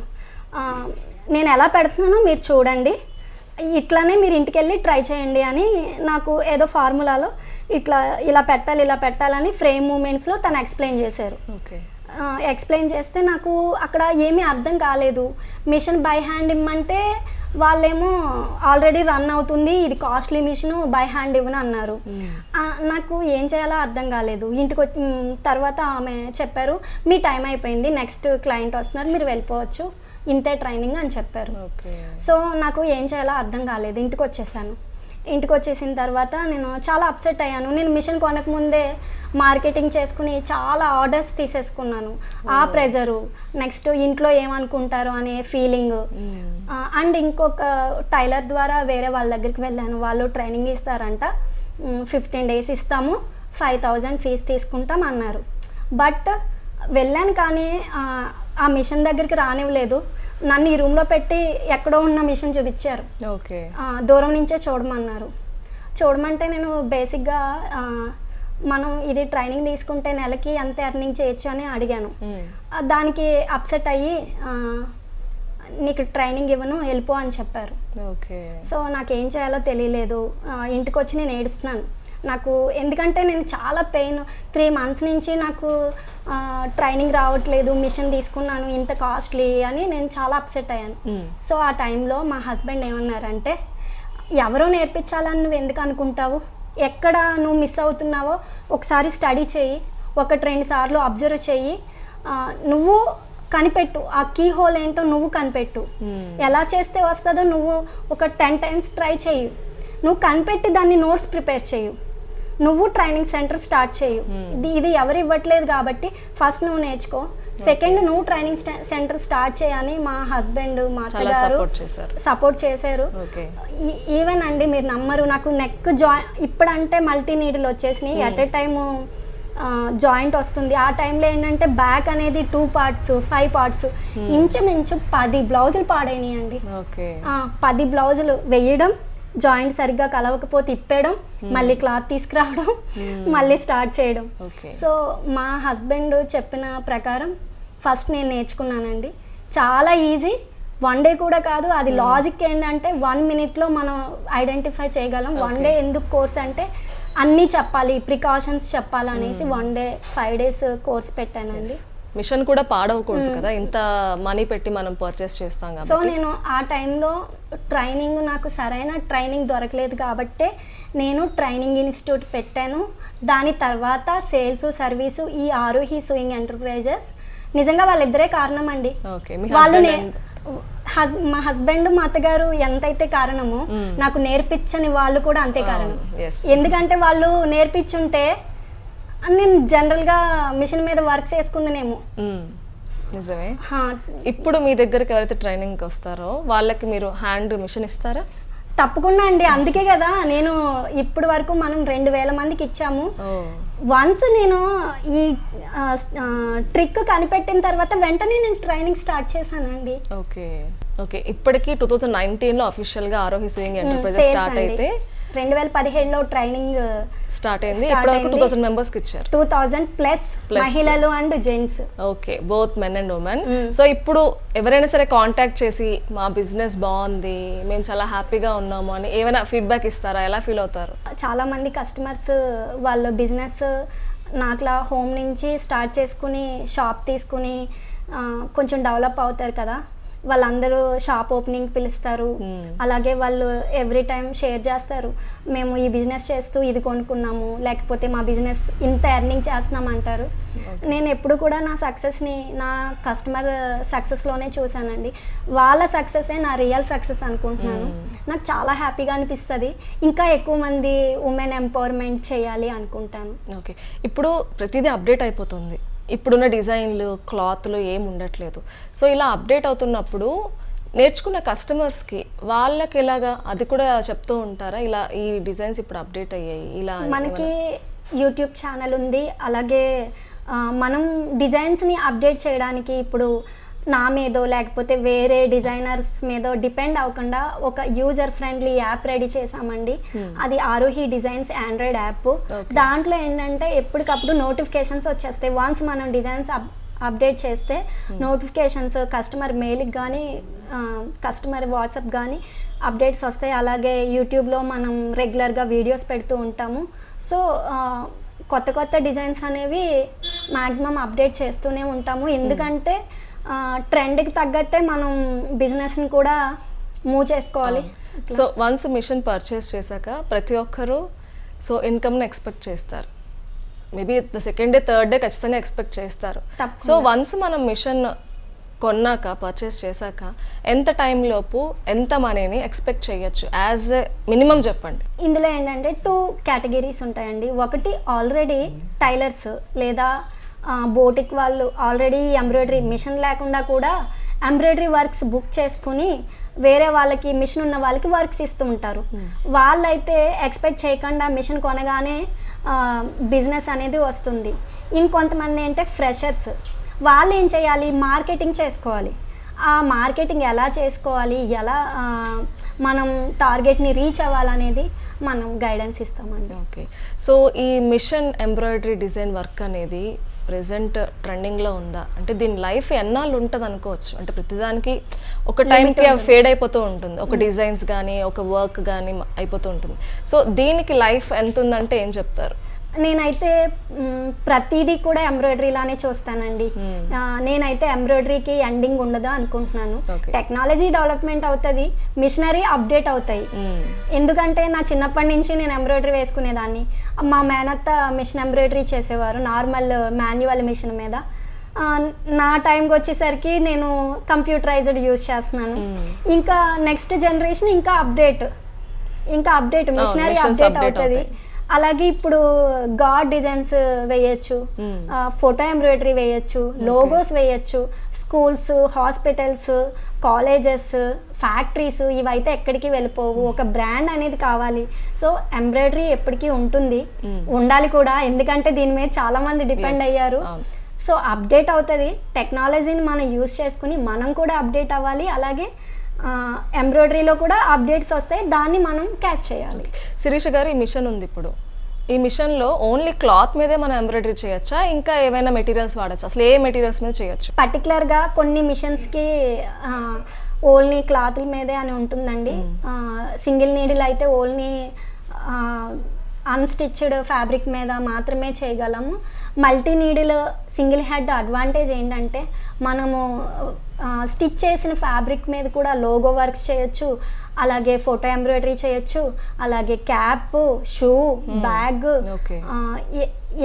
నేను ఎలా పెడుతున్నానో మీరు చూడండి, ఇట్లానే మీరు ఇంటికి వెళ్ళి ట్రై చేయండి అని నాకు ఏదో ఫార్ములాలో ఇలా పెట్టాలని ఫ్రేమ్ మూమెంట్స్లో తను ఎక్స్ప్లెయిన్ చేశారు. ఎక్స్ప్లెయిన్ చేస్తే నాకు అక్కడ ఏమీ అర్థం కాలేదు. మిషన్ బై హ్యాండ్ ఇమ్మంటే వాళ్ళేమో ఆల్రెడీ రన్ అవుతుంది, ఇది కాస్ట్లీ మిషన్, బై హ్యాండ్ ఇవ్వను అన్నారు. నాకు ఏం చేయాలో అర్థం కాలేదు. ఇంటికి తర్వాత ఆమె చెప్పారు, మీ టైం అయిపోయింది, నెక్స్ట్ క్లయింట్ వస్తున్నారు, మీరు వెళ్ళిపోవచ్చు, ఇంతే ట్రైనింగ్ అని చెప్పారు. సో నాకు ఏం చేయాలో అర్థం కాలేదు. ఇంటికి వచ్చేసిన తర్వాత నేను చాలా అప్సెట్ అయ్యాను. నేను మిషన్ కొనకముందే మార్కెటింగ్ చేసుకుని చాలా ఆర్డర్స్ తీసేసుకున్నాను. ఆ ప్రెజరు, నెక్స్ట్ ఇంట్లో ఏమనుకుంటారు అనే ఫీలింగ్. అండ్ ఇంకొక టైలర్ ద్వారా వేరే వాళ్ళ దగ్గరికి వెళ్ళాను. వాళ్ళు ట్రైనింగ్ ఇస్తారంట, 15 days ఇస్తాము, 5000 ఫీజు తీసుకుంటాం అన్నారు. బట్ వెళ్ళాను కానీ ఆ మిషన్ దగ్గరికి రానివ్వలేదు. నన్ను ఈ రూమ్లో పెట్టి ఎక్కడో ఉన్న మిషన్ చూపించారు. దూరం నుంచే చూడమంటే నేను బేసిక్గా మనం ఇది ట్రైనింగ్ తీసుకుంటే నెలకి ఎంత ఎర్నింగ్ చేయొచ్చు అని అడిగాను. దానికి అప్సెట్ అయ్యి నీకు ట్రైనింగ్ ఇవ్వను, వెళ్ళిపో అని చెప్పారు. సో నాకేం చేయాలో తెలియలేదు. ఇంటికి వచ్చి నేను ఏడుస్తున్నాను. ఎందుకంటే నేను చాలా పెయిన్, 3 months నుంచి నాకు ట్రైనింగ్ రావట్లేదు, మిషన్ తీసుకున్నాను ఇంత కాస్ట్లీ అని నేను చాలా అప్సెట్ అయ్యాను. సో ఆ టైంలో మా హస్బెండ్ ఏమన్నారంటే, ఎవరో నేర్పించాలని నువ్వు ఎందుకు అనుకుంటావు, ఎక్కడ నువ్వు మిస్ అవుతున్నావో ఒకసారి స్టడీ చేయి, 1-2 సార్లు అబ్జర్వ్ చేయి, నువ్వు కనిపెట్టు, ఆ కీ హోల్ ఏంటో నువ్వు కనిపెట్టు, ఎలా చేస్తే వస్తుందో నువ్వు ఒక 10 times ట్రై చేయి, నువ్వు కనిపెట్టి దాన్ని నోట్స్ ప్రిపేర్ చేయు, నువ్వు ట్రైనింగ్ సెంటర్ స్టార్ట్ చేయు. ఇది ఎవరు ఇవ్వట్లేదు కాబట్టి ఫస్ట్ నువ్వు నేర్చుకో, సెకండ్ నువ్వు ట్రైనింగ్ సెంటర్ స్టార్ట్ చేయని మా హస్బెండ్, మా అత్తగారు సపోర్ట్ చేశారు. ఈవెన్ అండి మీరు నమ్మరు, నాకు నెక్ ఇప్పుడంటే మల్టీ నీడిల్ వచ్చేసినాయి, ఎట్ ఎ టైము జాయింట్ వస్తుంది. ఆ టైంలో ఏంటంటే బ్యాక్ అనేది 2 parts 5 parts, ఇంచుమించు 10 బ్లౌజులు పాడైనాయి అండి. 10 బ్లౌజులు వేయడం, జాయింట్ సరిగ్గా కలవకపోతే ఇప్పేయడం, మళ్ళీ క్లాత్ తీసుకురావడం, మళ్ళీ స్టార్ట్ చేయడం. సో మా హస్బెండ్ చెప్పిన ప్రకారం ఫస్ట్ నేను నేర్చుకున్నానండి. చాలా ఈజీ, 1 day కూడా కాదు. అది లాజిక్ ఏంటంటే 1 minute మనం ఐడెంటిఫై చేయగలం. 1 day ఎందుకు కోర్స్ అంటే అన్నీ చెప్పాలి, ప్రికాషన్స్ చెప్పాలనేసి 1 day 5 days కోర్స్ పెట్టానండి. మిషన్ కూడా పాడవకూడదు కదా, ఇంత మనీ పెట్టి మనం పర్చేస్ చేస్తాం కాబట్టి. సో నేను ఆ టైంలో ట్రైనింగ్, నాకు సరైన ట్రైనింగ్ దొరకలేదు కాబట్టే నేను ట్రైనింగ్ ఇన్స్టిట్యూట్ పెట్టాను. దాని తర్వాత సేల్స్ సర్వీసు ఈ ఆరోహి సూయింగ్ ఎంటర్ప్రైజెస్, నిజంగా వాళ్ళిద్దరే కారణం అండి. వాళ్ళు మా హస్బెండ్ మా అత్తగారు ఎంతైతే కారణమో నాకు నేర్పించని వాళ్ళు కూడా అంతే కారణం. ఎందుకంటే వాళ్ళు నేర్పించుంటే నేను జనరల్గా మిషన్ మీద వర్క్ చేసుకుందనేమో. నిజమే. ఇప్పుడు మీ దగ్గరికి ఎవరైతే ట్రైనింగ్కి వస్తారో వాళ్ళకి మీరు హ్యాండ్ మిషన్ ఇస్తారా? తప్పకుండా అండి. అందుకే కదా నేను ఇప్పటి వరకు మనం 2000 మందికి ఇచ్చాము. వన్స్ నేను ఈ ట్రిక్ కనిపెట్టిన తర్వాత వెంటనే నేను ట్రైనింగ్ స్టార్ట్ చేశానండి. ఓకే. ఇప్పటికి 2019లో అఫీషియల్గా ఆరోహి సూయింగ్ ఎంటర్ప్రైజెస్ స్టార్ట్ అయితే 2015లో ట్రైనింగ్ స్టార్ట్ అయింది. ఇప్పటివరకు 2000 మెంబర్స్కి ఇచ్చారు. 2000 ప్లస్ మహిళలు and gents. Okay, both men and women. So ఇప్పుడు ఎవరైనా సరే కాంటాక్ట్ చేసి మా బిజినెస్ బాగుంది, మేము చాలా హ్యాపీగా ఉన్నాము అని ఏమైనా ఫీడ్బ్యాక్ ఇస్తారా? ఎలా ఫీల్ అవుతారు? చాలా మంది కస్టమర్స్ వాళ్ళ బిజినెస్ నాకులా హోమ్ నుంచి స్టార్ట్ చేసుకుని షాప్ తీసుకుని కొంచెం డెవలప్ అవుతారు కదా, వాళ్ళందరూ షాప్ ఓపెనింగ్ పిలుస్తారు. అలాగే వాళ్ళు ఎవ్రీ టైం షేర్ చేస్తారు, మేము ఈ బిజినెస్ చేస్తూ ఇది కొనుక్కున్నాము, లేకపోతే మా బిజినెస్ ఇంత ఎర్నింగ్ చేస్తున్నాం అంటారు. నేను ఎప్పుడు కూడా నా సక్సెస్ని నా కస్టమర్ సక్సెస్లోనే చూశానండి. వాళ్ళ సక్సెసే నా రియల్ సక్సెస్ అనుకుంటున్నాను. నాకు చాలా హ్యాపీగా అనిపిస్తుంది. ఇంకా ఎక్కువ మంది ఉమెన్ ఎంపవర్మెంట్ చేయాలి అనుకుంటాను. ఓకే, ఇప్పుడు ప్రతిదీ అప్డేట్ అయిపోతుంది. ఇప్పుడున్న డిజైన్లు, క్లాత్లు ఏం ఉండట్లేదు. సో ఇలా అప్డేట్ అవుతున్నప్పుడు నేర్చుకున్న కస్టమర్స్కి వాళ్ళకి ఎలాగా అది కూడా చెప్తూ ఉంటారా? ఇలా ఈ డిజైన్స్ ఇప్పుడు అప్డేట్ అయ్యాయి ఇలా. మనకి యూట్యూబ్ ఛానల్ ఉంది. అలాగే మనం డిజైన్స్ని అప్డేట్ చేయడానికి ఇప్పుడు నా మీదో లేకపోతే వేరే డిజైనర్స్ మీదో డిపెండ్ అవ్వకుండా ఒక యూజర్ ఫ్రెండ్లీ యాప్ రెడీ చేసామండి. అది ఆరోహి డిజైన్స్ ఆండ్రాయిడ్ యాప్. దాంట్లో ఏంటంటే ఎప్పటికప్పుడు నోటిఫికేషన్స్ వచ్చేస్తాయి. వన్స్ మనం డిజైన్స్ అప్డేట్ చేస్తే నోటిఫికేషన్స్ కస్టమర్ మెయిల్కి కానీ కస్టమర్ వాట్సాప్ కానీ అప్డేట్స్ వస్తాయి. అలాగే యూట్యూబ్లో మనం రెగ్యులర్గా వీడియోస్ పెడుతూ ఉంటాము. సో కొత్త కొత్త డిజైన్స్ అనేవి మ్యాక్సిమం అప్డేట్ చేస్తూనే ఉంటాము. ఎందుకంటే ట్రెండ్కి తగ్గట్టే మనం బిజినెస్ని కూడా మూవ్ చేసుకోవాలి. సో వన్స్ మిషన్ పర్చేస్ చేశాక ప్రతి ఒక్కరూ సో ఇన్కమ్ని ఎక్స్పెక్ట్ చేస్తారు. Maybe second day, third day ఖచ్చితంగా ఎక్స్పెక్ట్ చేస్తారు. సో వన్స్ మనం మిషన్ కొన్నాక, పర్చేస్ చేశాక ఎంత టైంలోపు ఎంత మనీని ఎక్స్పెక్ట్ చేయొచ్చు యాజ్ మినిమం చెప్పండి. ఇందులో ఏంటంటే 2 కేటగిరీస్ ఉంటాయండి. ఒకటి ఆల్రెడీ టైలర్స్ లేదా బోటిక్ వాళ్ళు ఆల్రెడీ ఎంబ్రాయిడరీ మిషన్ లేకుండా కూడా ఎంబ్రాయిడరీ వర్క్స్ బుక్ చేసుకుని వేరే వాళ్ళకి మిషన్ ఉన్న వాళ్ళకి వర్క్స్ ఇస్తూ ఉంటారు. వాళ్ళైతే ఎక్స్పెక్ట్ చేయకుండా మిషన్ కొనగానే బిజినెస్ అనేది వస్తుంది. ఇంకొంతమంది అంటే ఫ్రెషర్స్, వాళ్ళు ఏం చేయాలి, మార్కెటింగ్ చేసుకోవాలి. ఆ మార్కెటింగ్ ఎలా చేసుకోవాలి, ఎలా మనం టార్గెట్ని రీచ్ అవ్వాలనేది మనం గైడెన్స్ ఇస్తామండి. ఓకే, సో ఈ మిషన్ ఎంబ్రాయిడరీ డిజైన్ వర్క్ అనేది ప్రెసెంట్ ట్రెండింగ్లో ఉందా? అంటే దీని లైఫ్ ఎన్నాళ్ళు ఉంటుంది అనుకోవచ్చు? అంటే ప్రతిదానికి ఒక టైంకి అవి ఫేడ్ అయిపోతూ ఉంటుంది, ఒక డిజైన్స్ కానీ ఒక వర్క్ కానీ అయిపోతూ ఉంటుంది. సో దీనికి లైఫ్ ఎంత ఉందంటే ఏం చెప్తారు? నేనైతే ప్రతిదీ కూడా ఎంబ్రాయిడరీలానే చూస్తానండి. నేనైతే ఎంబ్రాయిడరీకి ఎండింగ్ ఉండదు అనుకుంటున్నాను. టెక్నాలజీ డెవలప్మెంట్ అవుతుంది, మిషనరీ అప్డేట్ అవుతాయి. ఎందుకంటే నా చిన్నప్పటి నుంచి నేను ఎంబ్రాయిడరీ వేసుకునేదాన్ని. మా మేనత్త మిషన్ ఎంబ్రాయిడరీ చేసేవారు నార్మల్ మాన్యువల్ మిషన్ మీద. నా టైంకి వచ్చేసరికి నేను కంప్యూటరైజ్డ్ యూజ్ చేస్తున్నాను. ఇంకా నెక్స్ట్ జనరేషన్ ఇంకా అప్డేట్ మిషనరీ అప్డేట్ అవుతుంది. అలాగే ఇప్పుడు గాడ్ డిజైన్స్ వేయచ్చు, ఫోటో ఎంబ్రాయిడరీ వేయచ్చు, లోగోస్ వేయచ్చు. స్కూల్స్, హాస్పిటల్స్, కాలేజెస్, ఫ్యాక్టరీస్ ఇవైతే ఎక్కడికి వెళ్ళిపోవు. ఒక బ్రాండ్ అనేది కావాలి. సో ఎంబ్రాయిడరీ ఎప్పటికీ ఉంటుంది, ఉండాలి కూడా. ఎందుకంటే దీని మీద చాలా మంది డిపెండ్ అయ్యారు. సో అప్డేట్ అవుతుంది. టెక్నాలజీని మనం యూజ్ చేసుకుని మనం కూడా అప్డేట్ అవ్వాలి. అలాగే ఎంబ్రాయిడరీలో కూడా అప్డేట్స్ వస్తాయి, దాన్ని మనం క్యాచ్ చేయాలి. శిరీష గారు, ఈ మిషన్ ఉంది ఇప్పుడు, ఈ మిషన్లో ఓన్లీ క్లాత్ మీదే మనం ఎంబ్రాయిడరీ చేయొచ్చా? ఇంకా ఏమైనా మెటీరియల్స్ వాడచ్చా? అసలు ఏ మెటీరియల్స్ మీద చేయొచ్చు? పర్టికులర్గా కొన్ని మిషన్స్కి ఓన్లీ క్లాత్ల మీదే అని ఉంటుందండి. సింగిల్ నీడిల్ అయితే ఓన్లీ అన్స్టిచ్డ్ ఫ్యాబ్రిక్ మీద మాత్రమే చేయగలము. Multi needle single head advantage ఏంటంటే మనము స్టిచ్ చేసిన ఫ్యాబ్రిక్ మీద కూడా లోగో వర్క్స్ చేయొచ్చు, అలాగే ఫోటో ఎంబ్రాయిడరీ చేయొచ్చు, అలాగే cap, shoe, bag,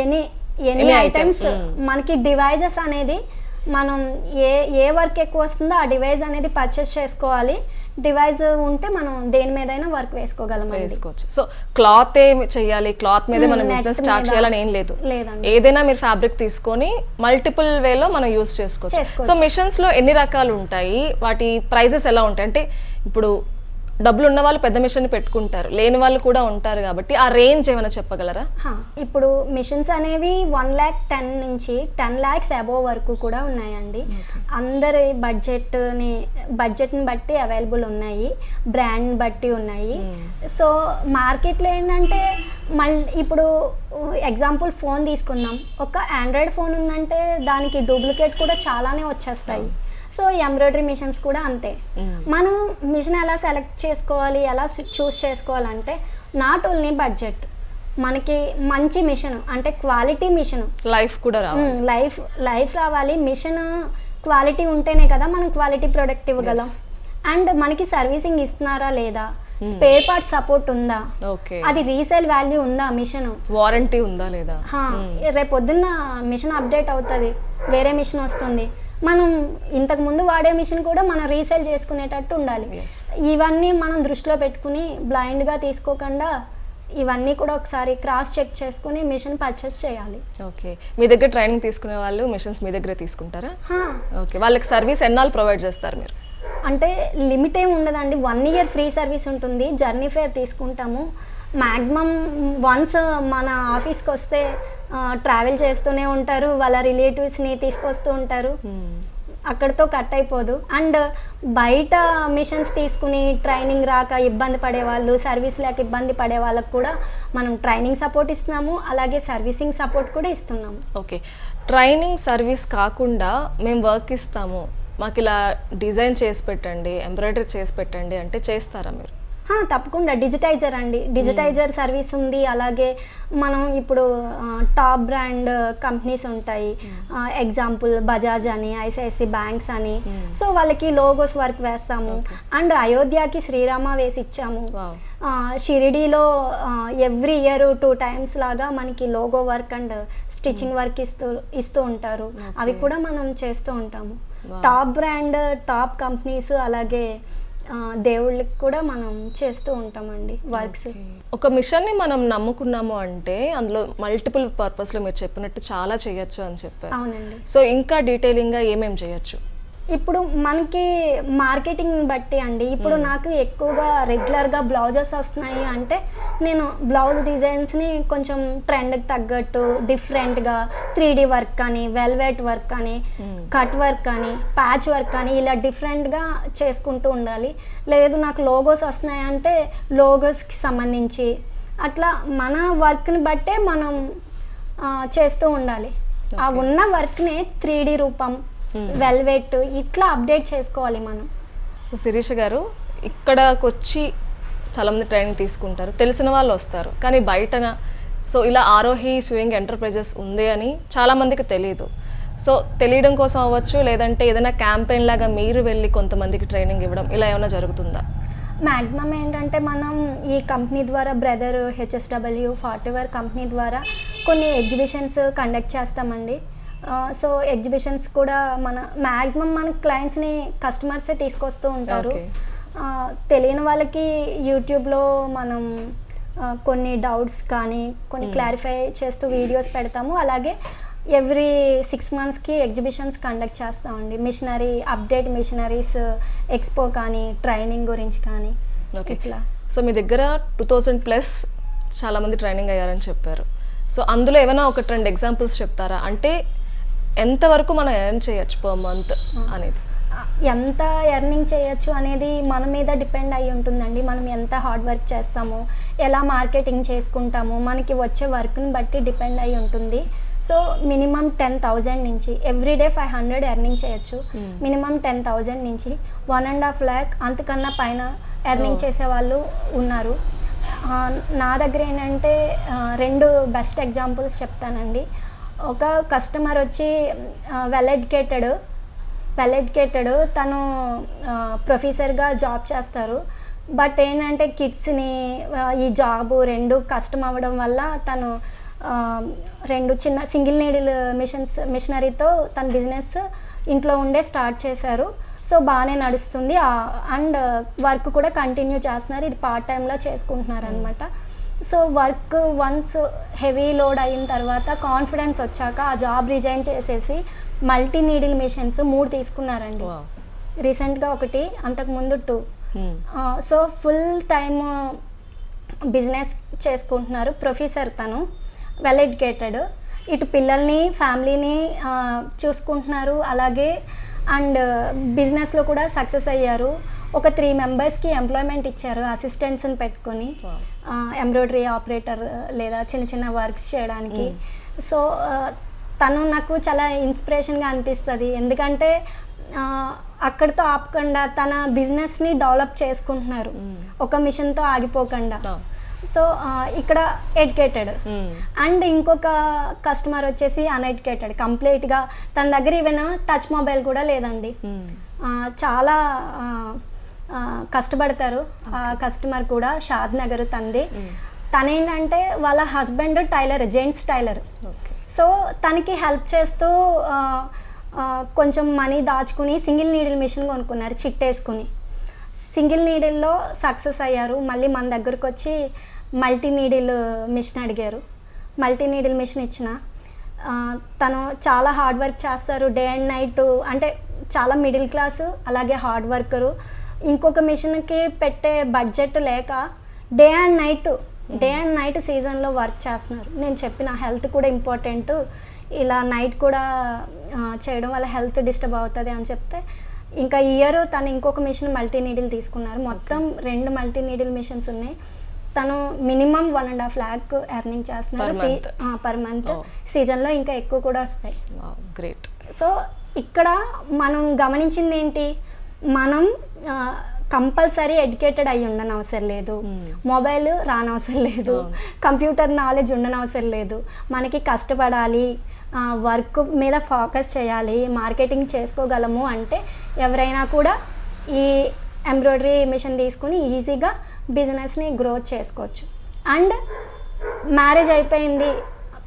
any items. మనకి డివైజెస్ అనేది మనం ఏ వర్క్ ఎక్కువ వస్తుందో ఆ డివైజ్ అనేది పర్చేస్ చేసుకోవాలి. డివైజ్ ఉంటే మనం దేని మీదైనా వర్క్ వేసుకోవచ్చు. సో క్లాత్ చేయాలి, క్లాత్ మీదే మనం బిజినెస్ స్టార్ట్ చేయాలని ఏం లేదు. ఏదైనా మీరు ఫ్యాబ్రిక్ తీసుకొని మల్టిపుల్ వేలో మనం యూస్ చేసుకోవచ్చు. సో మిషన్స్ లో ఎన్ని రకాలు ఉంటాయి, వాటి ప్రైజెస్ ఎలా ఉంటాయి? అంటే ఇప్పుడు డబ్బులు ఉన్న వాళ్ళు పెద్ద మిషన్ పెట్టుకుంటారు, లేని వాళ్ళు కూడా ఉంటారు కాబట్టి ఆ రేంజ్ ఏమైనా చెప్పగలరా? ఇప్పుడు మిషన్స్ అనేవి 1,10,000 నుంచి 10 lakhs అబోవ్ వరకు కూడా ఉన్నాయండి. అందరి బడ్జెట్ని బట్టి అవైలబుల్ ఉన్నాయి, బ్రాండ్ బట్టి ఉన్నాయి. సో మార్కెట్లో ఏంటంటే మళ్ళీ ఇప్పుడు ఎగ్జాంపుల్ ఫోన్ తీసుకుందాం, ఒక ఆండ్రాయిడ్ ఫోన్ ఉందంటే దానికి డూప్లికేట్ కూడా చాలానే వచ్చేస్తాయి. సో ఎంబ్రాయిడరీ మిషన్స్ కూడా అంతే. మనం మిషన్ ఎలా సెలెక్ట్ చేసుకోవాలి, ఎలా చూస్ చేసుకోవాలంటే నాట్ ఓన్లీ బడ్జెట్, మనకి మంచి మిషన్ అంటే క్వాలిటీ మిషన్, లైఫ్ కూడా రావాలి, లైఫ్ రావాలి. మిషన్ క్వాలిటీ ఉంటేనే కదా మనం క్వాలిటీ ప్రొడక్ట్ ఇవ్వగలం. అండ్ మనకి సర్వీసింగ్ ఇస్తున్నారా లేదా, స్పేర్ పార్ట్ సపోర్ట్ ఉందా, అది రీసేల్ వాల్యూ ఉందా, మిషన్ వారంటీ ఉందా లేదా, రేపు పొద్దున్న మిషన్ అప్డేట్ అవుతుంది, వేరే మిషన్ వస్తుంది, మనం ఇంతకు ముందు వాడే మిషన్ కూడా మనం రీసేల్ చేసుకునేటట్టు ఉండాలి. ఇవన్నీ మనం దృష్టిలో పెట్టుకుని బ్లైండ్గా తీసుకోకుండా ఇవన్నీ కూడా ఒకసారి క్రాస్ చెక్ చేసుకుని మిషన్ పర్చేస్ చేయాలి. ఓకే, మీ దగ్గర ట్రైనింగ్ తీసుకునే వాళ్ళు మిషన్స్ మీ దగ్గర తీసుకుంటారా? ఓకే, వాళ్ళకి సర్వీస్ ఎన్నాళ్ళు ప్రొవైడ్ చేస్తారు మీరు? అంటే లిమిట్ ఏమి ఉండదండి, 1 year ఫ్రీ సర్వీస్ ఉంటుంది. జర్నీ ఫేర్ తీసుకుంటాము. మ్యాక్సిమం వన్స్ మన ఆఫీస్కి వస్తే ట్రావెల్ చేస్తూనే ఉంటారు, వాళ్ళ రిలేటివ్స్ని తీసుకొస్తూ ఉంటారు, అక్కడితో కట్ అయిపోదు. అండ్ బయట మిషన్స్ తీసుకుని ట్రైనింగ్ రాక ఇబ్బంది పడేవాళ్ళు, సర్వీస్ లేక ఇబ్బంది పడే వాళ్ళకు కూడా మనం ట్రైనింగ్ సపోర్ట్ ఇస్తున్నాము, అలాగే సర్వీసింగ్ సపోర్ట్ కూడా ఇస్తున్నాము. ఓకే, ట్రైనింగ్ సర్వీస్ కాకుండా మేము వర్క్ ఇస్తాము, మాకు ఇలా డిజైన్ చేసి పెట్టండి, ఎంబ్రాయిడరీ చేసి పెట్టండి అంటే చేస్తారా మీరు? తప్పకుండా. డిజిటైజర్ అండి, డిజిటైజర్ సర్వీస్ ఉంది. అలాగే మనం ఇప్పుడు టాప్ బ్రాండ్ కంపెనీస్ ఉంటాయి, ఎగ్జాంపుల్ బజాజ్ అని, ఐసిఐసి బ్యాంక్స్ అని. సో వాళ్ళకి లోగోస్ వర్క్ వేస్తాము. అండ్ అయోధ్యకి శ్రీరామ వేసి ఇచ్చాము. షిరిడీలో ఎవ్రీ ఇయర్ 2 times లాగా మనకి logo work and stitching work ఇస్తూ ఉంటారు. అవి కూడా మనం చేస్తూ ఉంటాము. టాప్ బ్రాండ్, టాప్ కంపెనీస్, అలాగే దేవుళ్ళకి కూడా మనం చేస్తూ ఉంటామండి వర్క్స్. ఒక మిషన్ని మనం నమ్ముకున్నాము అంటే అందులో మల్టిపుల్ పర్పస్లో మీరు చెప్పినట్టు చాలా చేయొచ్చు అని చెప్పారు. అవునండి. సో ఇంకా డీటెయిలింగ్గా ఏమేమి చేయొచ్చు? ఇప్పుడు మనకి మార్కెటింగ్ బట్టి అండి, ఇప్పుడు నాకు ఎక్కువగా రెగ్యులర్గా బ్లౌజెస్ వస్తున్నాయి అంటే నేను బ్లౌజ్ డిజైన్స్ని కొంచెం ట్రెండ్కి తగ్గట్టు డిఫరెంట్గా 3D వర్క్ కానీ, వెల్వెట్ వర్క్ కానీ, కట్ వర్క్ కానీ, ప్యాచ్ వర్క్ కానీ ఇలా డిఫరెంట్గా చేసుకుంటూ ఉండాలి. లేదు నాకు లోగోస్ వస్తున్నాయి అంటే లోగోస్కి సంబంధించి అట్లా మన వర్క్ని బట్టే మనం చేస్తూ ఉండాలి. ఆ ఉన్న వర్క్ని 3D రూపం, వెల్వెట్ ఇట్లా అప్డేట్ చేసుకోవాలి మనం. సో శిరీష గారు, ఇక్కడకు వచ్చి చాలామంది ట్రైనింగ్ తీసుకుంటారు, తెలిసిన వాళ్ళు వస్తారు, కానీ బయటన సో ఇలా ఆరోహి స్వింగ్ ఎంటర్ప్రైజెస్ ఉంది అని చాలామందికి తెలియదు. సో తెలియడం కోసం అవ్వచ్చు, లేదంటే ఏదైనా క్యాంపెయిన్ లాగా మీరు వెళ్ళి కొంతమందికి ట్రైనింగ్ ఇవ్వడం ఇలా ఏమైనా జరుగుతుందా? మ్యాక్సిమం ఏంటంటే మనం ఈ కంపెనీ ద్వారా బ్రదర్ HSW ఫార్టివేర్ కంపెనీ ద్వారా కొన్ని ఎగ్జిబిషన్స్ కండక్ట్ చేస్తామండి. సో ఎగ్జిబిషన్స్ కూడా మ్యాక్సిమం మన క్లయింట్స్ని కస్టమర్సే తీసుకొస్తూ ఉంటారు. తెలియని వాళ్ళకి యూట్యూబ్లో మనం కొన్ని డౌట్స్ కానీ కొన్ని క్లారిఫై చేస్తూ వీడియోస్ పెడతాము. అలాగే ఎవ్రీ 6 monthsకి ఎగ్జిబిషన్స్ కండక్ట్ చేస్తామండి. మిషనరీ అప్డేట్, మిషనరీస్ ఎక్స్పో కానీ, ట్రైనింగ్ గురించి కానీ ఇట్లా. సో మీ దగ్గర 2000+ చాలామంది ట్రైనింగ్ అయ్యారని చెప్పారు. సో అందులో ఏమైనా 1-2 ఎగ్జాంపుల్స్ చెప్తారా? అంటే ఎంతవరకు మనం ఎర్న్ చేయొచ్చు పర్ మంత్ అనేది? ఎంత ఎర్నింగ్ చేయొచ్చు అనేది మన మీద డిపెండ్ అయి ఉంటుందండి. మనం ఎంత హార్డ్ వర్క్ చేస్తామో, ఎలా మార్కెటింగ్ చేసుకుంటామో, మనకి వచ్చే వర్క్ని బట్టి డిపెండ్ అయి ఉంటుంది. సో మినిమం 10,000 నుంచి ఎవ్రీడే 500 ఎర్నింగ్ చేయొచ్చు. మినిమం 10,000 నుంచి 1.5 lakh అంతకన్నా పైన ఎర్నింగ్ చేసే వాళ్ళు ఉన్నారు. నా దగ్గర ఏంటంటే 2 బెస్ట్ ఎగ్జాంపుల్స్ చెప్తానండి. ఒక కస్టమర్ వచ్చి వెల్ ఎడ్యుకేటెడ్, తను ప్రొఫెసర్గా జాబ్ చేస్తారు. బట్ ఏంటంటే కిడ్స్ని ఈ జాబు 2 కష్టం అవ్వడం వల్ల తను 2 చిన్న సింగిల్ నీడిల్ మిషనరీతో తన బిజినెస్ ఇంట్లో ఉండే స్టార్ట్ చేశారు. సో బాగానే నడుస్తుంది. అండ్ వర్క్ కూడా కంటిన్యూ చేస్తున్నారు. ఇది పార్ట్ టైంలో చేసుకుంటున్నారు అనమాట. So work once heavy load అయిన తర్వాత కాన్ఫిడెన్స్ వచ్చాక ఆ జాబ్ రిజైన్ చేసేసి మల్టీ నీడిల్ మిషన్స్ 3 తీసుకున్నారండి. రీసెంట్గా 1, అంతకుముందు 2. సో ఫుల్ టైమ్ బిజినెస్ చేసుకుంటున్నారు. ప్రొఫెసర్ తను, వెల్ ఎడ్యుకేటెడ్. ఇటు పిల్లల్ని ఫ్యామిలీని చూసుకుంటున్నారు. అలాగే అండ్ బిజినెస్లో కూడా సక్సెస్ అయ్యారు. ఒక 3 మెంబర్స్కి ఎంప్లాయ్మెంట్ ఇచ్చారు అసిస్టెంట్స్ని పెట్టుకొని, ఎంబ్రాయిడరీ ఆపరేటర్ లేదా చిన్న చిన్న వర్క్స్ చేయడానికి. సో తను నాకు చాలా ఇన్స్పిరేషన్గా అనిపిస్తుంది. ఎందుకంటే అక్కడితో ఆపకుండా తన బిజినెస్ని డెవలప్ చేసుకుంటున్నారు, ఒక మిషన్తో ఆగిపోకుండా. సో ఇక్కడ ఎడ్యుకేటెడ్. అండ్ ఇంకొక కస్టమర్ వచ్చేసి అన్ఎడ్యుకేటెడ్ కంప్లీట్గా. తన దగ్గర ఈవెన్ టచ్ మొబైల్ కూడా లేదండి. చాలా కష్టపడతారు. కస్టమర్ కూడా షాద్ నగర్ తంది. తనేంటంటే వాళ్ళ husband tailor, gents tailor. So తనకి హెల్ప్ చేస్తూ కొంచెం మనీ దాచుకుని సింగిల్ నీడిల్ మిషన్ కొనుక్కున్నారు చిట్టేసుకుని. సింగిల్ నీడిల్లో సక్సెస్ అయ్యారు. మళ్ళీ మన దగ్గరకు వచ్చి మల్టీ నీడిల్ మిషన్ అడిగారు. మల్టీ నీడిల్ మిషన్ ఇచ్చిన. తను చాలా హార్డ్ వర్క్ చేస్తారు, డే అండ్ నైట్. అంటే చాలా మిడిల్ క్లాసు, అలాగే హార్డ్ వర్కరు. ఇంకొక మిషన్కి పెట్టే బడ్జెట్ లేక డే అండ్ నైట్ సీజన్లో వర్క్ చేస్తున్నారు. నేను చెప్పిన హెల్త్ కూడా ఇంపార్టెంట్, ఇలా నైట్ కూడా చేయడం వల్ల హెల్త్ డిస్టర్బ్ అవుతుంది అని చెప్తే, ఇంకా ఇయర్ తను ఇంకొక మిషన్ మల్టీ నీడిల్ తీసుకున్నారు. మొత్తం 2 మల్టీ నీడిల్ మిషన్స్ ఉన్నాయి. తను మినిమం 1.5 lakh ఎర్నింగ్ చేస్తున్నారు పర్ మంత్. సీజన్లో ఇంకా ఎక్కువ కూడా వస్తాయి. గ్రేట్. సో ఇక్కడ మనం గమనించింది ఏంటి, మనం కంపల్సరీ ఎడ్యుకేటెడ్ అయ్యి ఉండనవసరం లేదు, మొబైల్ రానవసరం లేదు, కంప్యూటర్ నాలెడ్జ్ ఉండనవసరం లేదు. మనకి కష్టపడాలి, వర్క్ మీద ఫోకస్ చేయాలి, మార్కెటింగ్ చేసుకోగలము అంటే ఎవరైనా కూడా ఈ ఎంబ్రాయిడరీ మిషన్ తీసుకుని ఈజీగా బిజినెస్ని గ్రోత్ చేసుకోవచ్చు. అండ్ మ్యారేజ్ అయిపోయింది,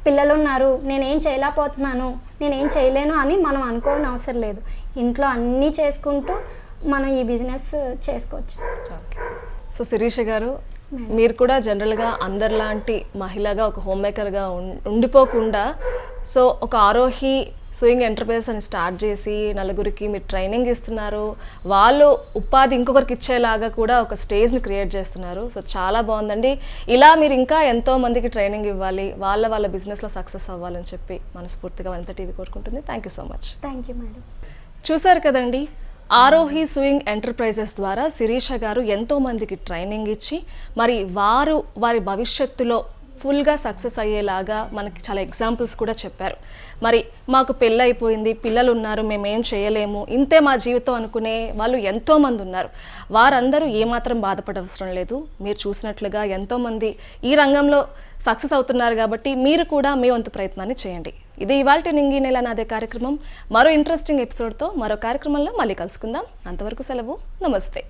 పిల్లలు ఉన్నారు, నేనేం చేయలేకపోతున్నాను, నేనేం చేయలేను అని మనం అనుకోని అవసరం లేదు. ఇంట్లో అన్నీ చేసుకుంటూ మనం ఈ బిజినెస్ చేసుకోవచ్చు. ఓకే. సో శిరీష గారు, మీరు కూడా జనరల్గా అందరిలాంటి మహిళగా ఒక హోమ్ మేకర్గా ఉండిపోకుండా సో ఒక ఆరోహి సూయింగ్ ఎంటర్ప్రైజెస్ అని స్టార్ట్ చేసి నలుగురికి మీరు ట్రైనింగ్ ఇస్తున్నారు, వాళ్ళు ఉపాధి ఇంకొకరికి ఇచ్చేలాగా కూడా ఒక స్టేజ్ని క్రియేట్ చేస్తున్నారు. సో చాలా బాగుందండి. ఇలా మీరు ఇంకా ఎంతో మందికి ట్రైనింగ్ ఇవ్వాలి, వాళ్ళ బిజినెస్లో సక్సెస్ అవ్వాలని చెప్పి మనస్ఫూర్తిగా వనిత టీవీ కోరుకుంటుంది. Thank you so much. Thank you madam. చూసారు కదండి, ఆరోహి సూయింగ్ ఎంటర్ప్రైజెస్ ద్వారా శిరీష గారు ఎంతో మందికి ట్రైనింగ్ ఇచ్చి మరి వారి భవిష్యత్తులో ఫుల్గా సక్సెస్ అయ్యేలాగా మనకి చాలా ఎగ్జాంపుల్స్ కూడా చెప్పారు. మరి మాకు పెళ్ళి అయిపోయింది, పిల్లలు ఉన్నారు, మేమేం చేయలేము, ఇంతే మా జీవితం అనుకునే వాళ్ళు ఎంతోమంది ఉన్నారు. వారందరూ ఏమాత్రం బాధపడవసరం లేదు. మీరు చూసినట్లుగా ఎంతోమంది ఈ రంగంలో సక్సెస్ అవుతున్నారు కాబట్టి మీరు కూడా మీ వంతు ప్రయత్నాన్ని చేయండి. ఇది ఇవాల్టి నింగి నెల నాదే కార్యక్రమం. మరో ఇంట్రెస్టింగ్ ఎపిసోడ్తో మరో కార్యక్రమంలో మళ్ళీ కలుసుకుందాం. అంతవరకు సెలవు. నమస్తే.